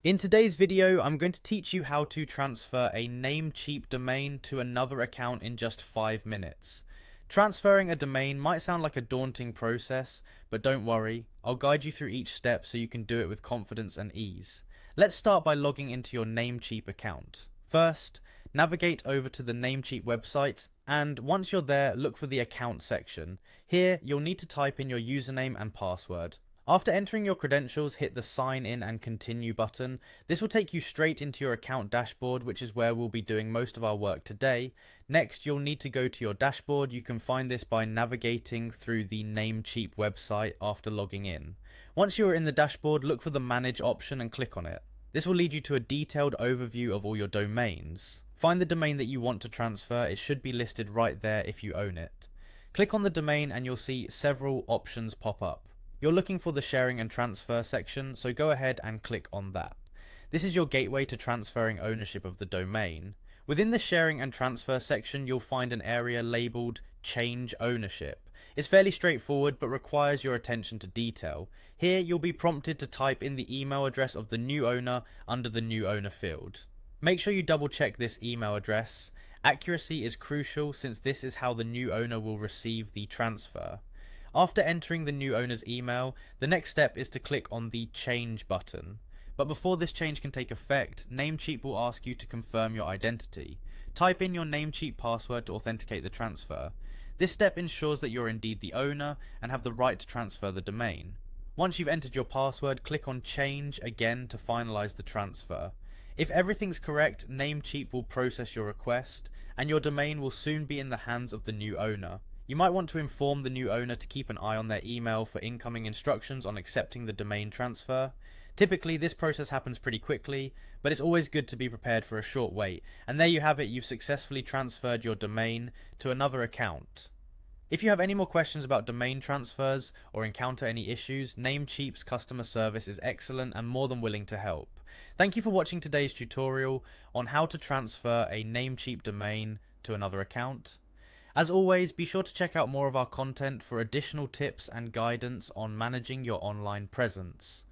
In today's video, I'm going to teach you how to transfer a Namecheap domain to another account in just 5 minutes. Transferring a domain might sound like a daunting process, but don't worry, I'll guide you through each step so you can do it with confidence and ease. Let's start by logging into your Namecheap account. First, navigate over to the Namecheap website, and once you're there, look for the account section. Here, you'll need to type in your username and password. After entering your credentials, hit the sign in and continue button. This will take you straight into your account dashboard, which is where we'll be doing most of our work today. Next, you'll need to go to your dashboard. You can find this by navigating through the Namecheap website after logging in. Once you're in the dashboard, look for the manage option and click on it. This will lead you to a detailed overview of all your domains. Find the domain that you want to transfer. It should be listed right there if you own it. Click on the domain and you'll see several options pop up. You're looking for the sharing and transfer section, so go ahead and click on that. This is your gateway to transferring ownership of the domain. Within the sharing and transfer section, you'll find an area labeled Change Ownership. It's fairly straightforward but requires your attention to detail. Here you'll be prompted to type in the email address of the new owner under the new owner field. Make sure you double check this email address. Accuracy is crucial since this is how the new owner will receive the transfer. After entering the new owner's email, the next step is to click on the Change button. But before this change can take effect, Namecheap will ask you to confirm your identity. Type in your Namecheap password to authenticate the transfer. This step ensures that you're indeed the owner and have the right to transfer the domain. Once you've entered your password, click on Change again to finalize the transfer. If everything's correct, Namecheap will process your request, and your domain will soon be in the hands of the new owner. You might want to inform the new owner to keep an eye on their email for incoming instructions on accepting the domain transfer. Typically, this process happens pretty quickly, but it's always good to be prepared for a short wait. And there you have it, you've successfully transferred your domain to another account. If you have any more questions about domain transfers or encounter any issues, Namecheap's customer service is excellent and more than willing to help. Thank you for watching today's tutorial on how to transfer a Namecheap domain to another account. As always, be sure to check out more of our content for additional tips and guidance on managing your online presence.